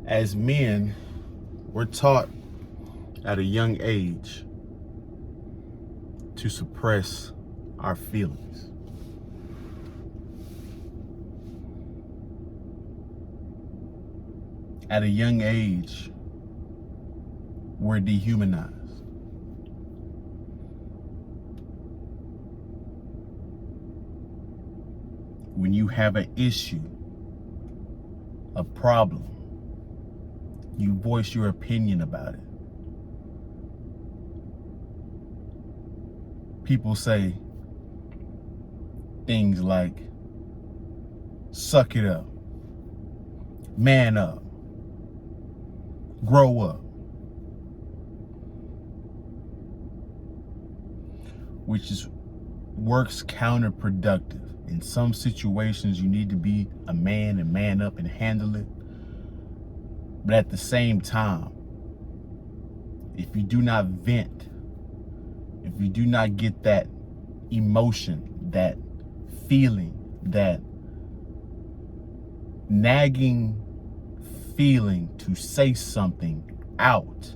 As men, we're taught at a young age to suppress our feelings. At a young age, we're dehumanized. When you have an issue, a problem, you voice your opinion about it. People say things like, suck it up, man up, grow up, which works counterproductive. In some situations, you need to be a man and man up and handle it. But at the same time, if you do not vent, if you do not get that emotion, that feeling, that nagging feeling to say something out,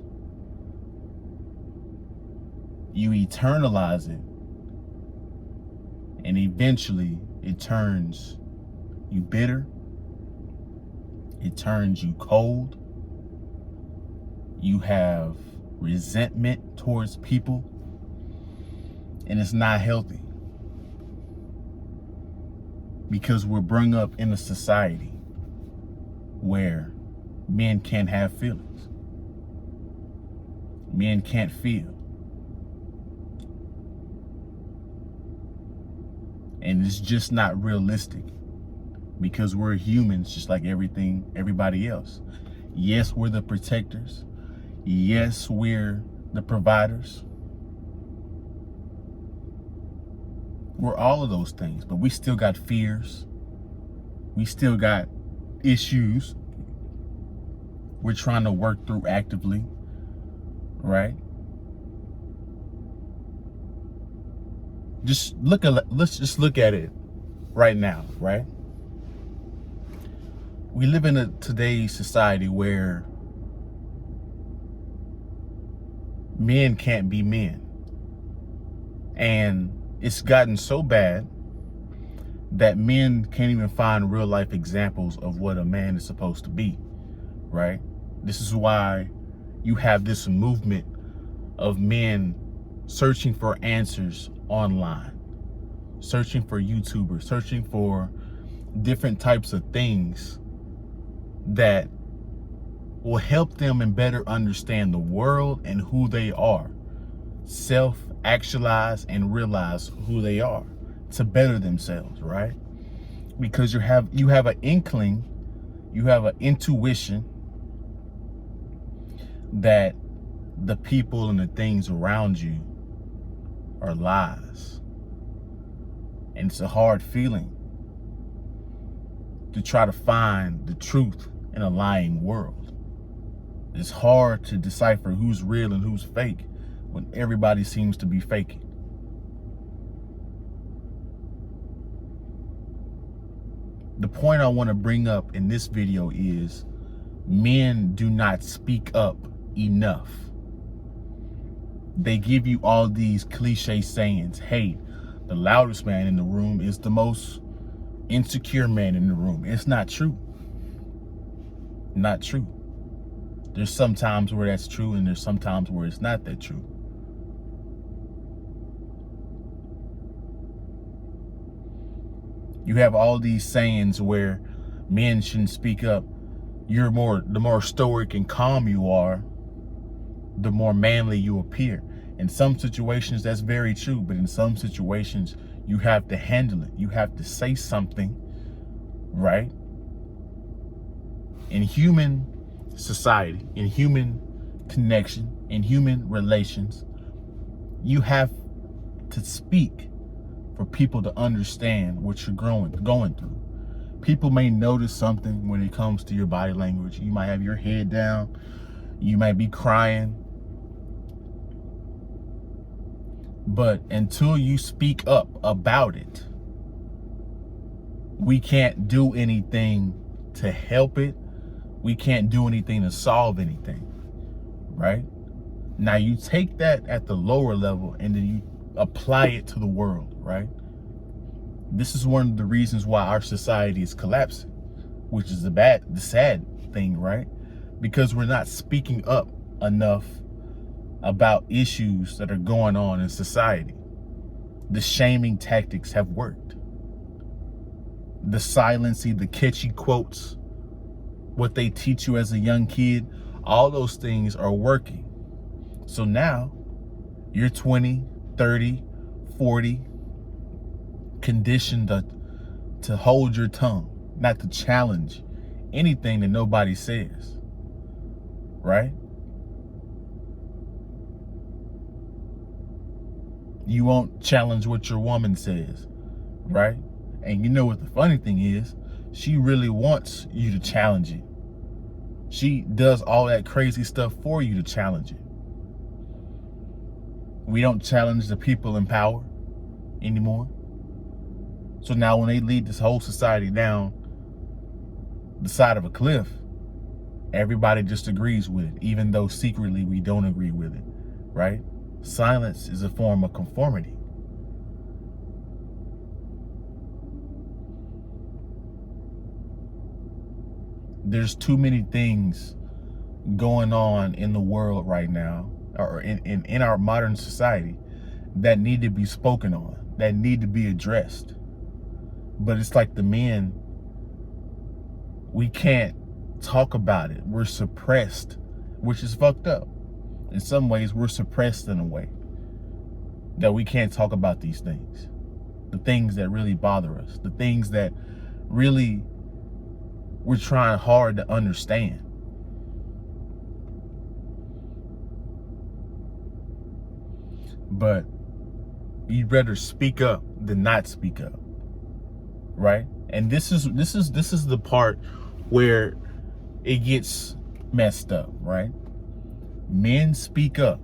you eternalize it. And eventually it turns you bitter. It turns you cold. You have resentment towards people. And it's not healthy. Because we're brought up in a society where men can't have feelings. Men can't feel. And it's just not realistic because we're humans just like everybody else. Yes, we're the protectors. Yes, we're the providers. We're all of those things, but we still got fears. We still got issues we're trying to work through actively, right? Let's just look at it right now, right? We live in today's society where men can't be men. And it's gotten so bad that men can't even find real life examples of what a man is supposed to be, right? This is why you have this movement of men searching for answers online, searching for YouTubers, searching for different types of things that will help them and better understand the world and who they are, self-actualize and realize who they are to better themselves, right? Because you have an inkling, you have an intuition that the people and the things around you are lies. And it's a hard feeling to try to find the truth in a lying world. It's hard to decipher who's real and who's fake when everybody seems to be faking. The point I want to bring up in this video is men do not speak up enough. They give you all these cliche sayings. Hey, the loudest man in the room is the most insecure man in the room. It's not true. Not true. There's some times where that's true and there's some times where it's not that true. You have all these sayings where men shouldn't speak up. The more stoic and calm you are, the more manly you appear. In some situations, that's very true, but in some situations, you have to handle it. You have to say something, right? In human society, in human connection, in human relations, you have to speak for people to understand what you're going through. People may notice something when it comes to your body language. You might have your head down. You might be crying. But until you speak up about it, we can't do anything to help it we can't do anything to solve anything, right? Now you take that at the lower level and then you apply it to the world, right? This is one of the reasons why our society is collapsing, which is the sad thing, right? Because we're not speaking up enough about issues that are going on in society. The shaming tactics have worked. The silencing, the catchy quotes, what they teach you as a young kid, all those things are working. So now you're 20, 30, 40, conditioned to hold your tongue, not to challenge anything that nobody says, right? You won't challenge what your woman says, right? And you know what the funny thing is? She really wants you to challenge it. She does all that crazy stuff for you to challenge it. We don't challenge the people in power anymore. So now when they lead this whole society down the side of a cliff, everybody just agrees with it, even though secretly we don't agree with it, right? Silence is a form of conformity. There's too many things going on in the world right now, or in our modern society, that need to be spoken on, that need to be addressed. But it's like the men, we can't talk about it. We're suppressed, which is fucked up. In some ways, we're suppressed in a way that we can't talk about these things. The things that really bother us, the things that really we're trying hard to understand. But you'd rather speak up than not speak up, right? And this is the part where it gets messed up, right? Men speak up.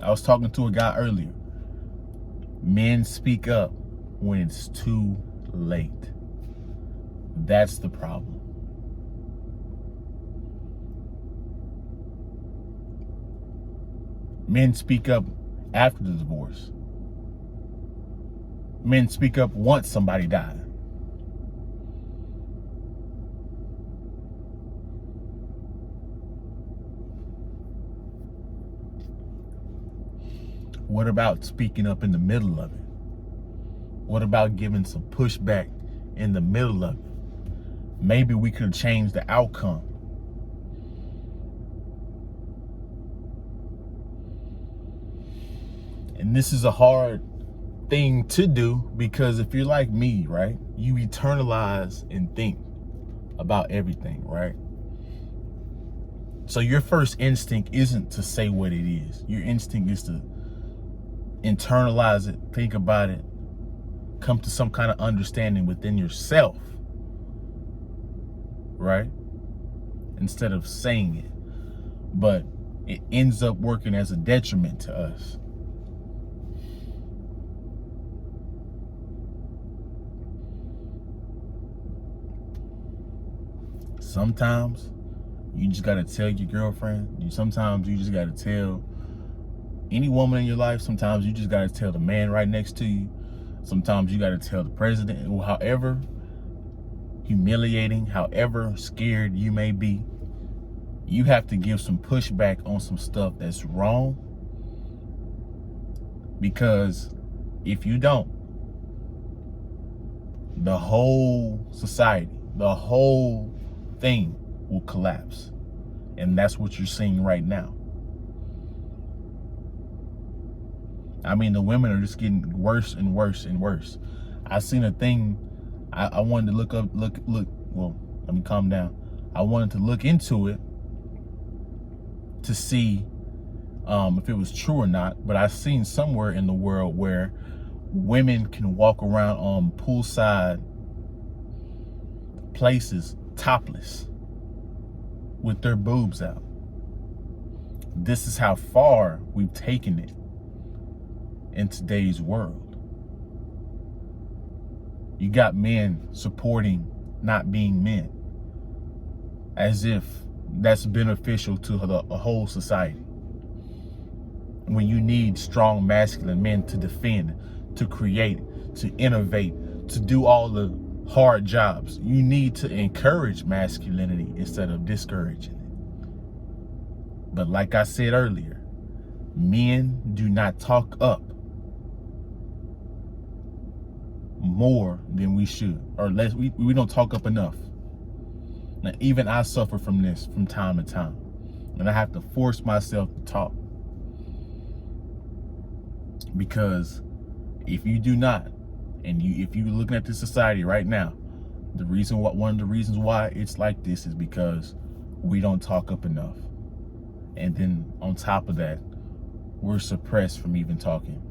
I was talking to a guy earlier. Men speak up when it's too late. That's the problem. Men speak up after the divorce. Men speak up once somebody died. What about speaking up in the middle of it? What about giving some pushback in the middle of it? Maybe we could change the outcome. And this is a hard thing to do because if you're like me, right, you eternalize and think about everything, right? So your first instinct isn't to say what it is. Your instinct is to internalize it, think about it, come to some kind of understanding within yourself, right? Instead of saying it. But it ends up working as a detriment to us. Sometimes you just gotta tell your girlfriend. Sometimes you just gotta tell any woman in your life. Sometimes you just gotta tell the man right next to you. Sometimes you gotta tell the president. However humiliating, however scared you may be, you have to give some pushback on some stuff that's wrong. Because if you don't, the whole society, the whole thing will collapse. And that's what you're seeing right now. I mean, the women are just getting worse and worse and worse. I seen a thing, I wanted to well, let me calm down. I wanted to look into it to see if it was true or not, but I seen somewhere in the world where women can walk around on poolside places topless with their boobs out. This is how far we've taken it in today's world. You got men supporting not being men, as if that's beneficial to a whole society. When you need strong masculine men to defend, to create, to innovate, to do all the hard jobs, you need to encourage masculinity instead of discouraging it. But like I said earlier, men do not talk up more than we should, or less. We don't talk up enough. Now, even I suffer from this from time to time, and I have to force myself to talk, because if you do not, and if you're looking at this society right now, one of the reasons why it's like this is because we don't talk up enough. And then on top of that, we're suppressed from even talking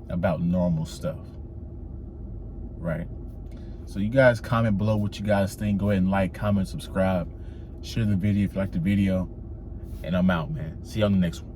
about normal stuff, right? So you guys comment below what you guys think. Go ahead and like, comment, subscribe, share the video if you like the video, and I'm out, man. See you on the next one.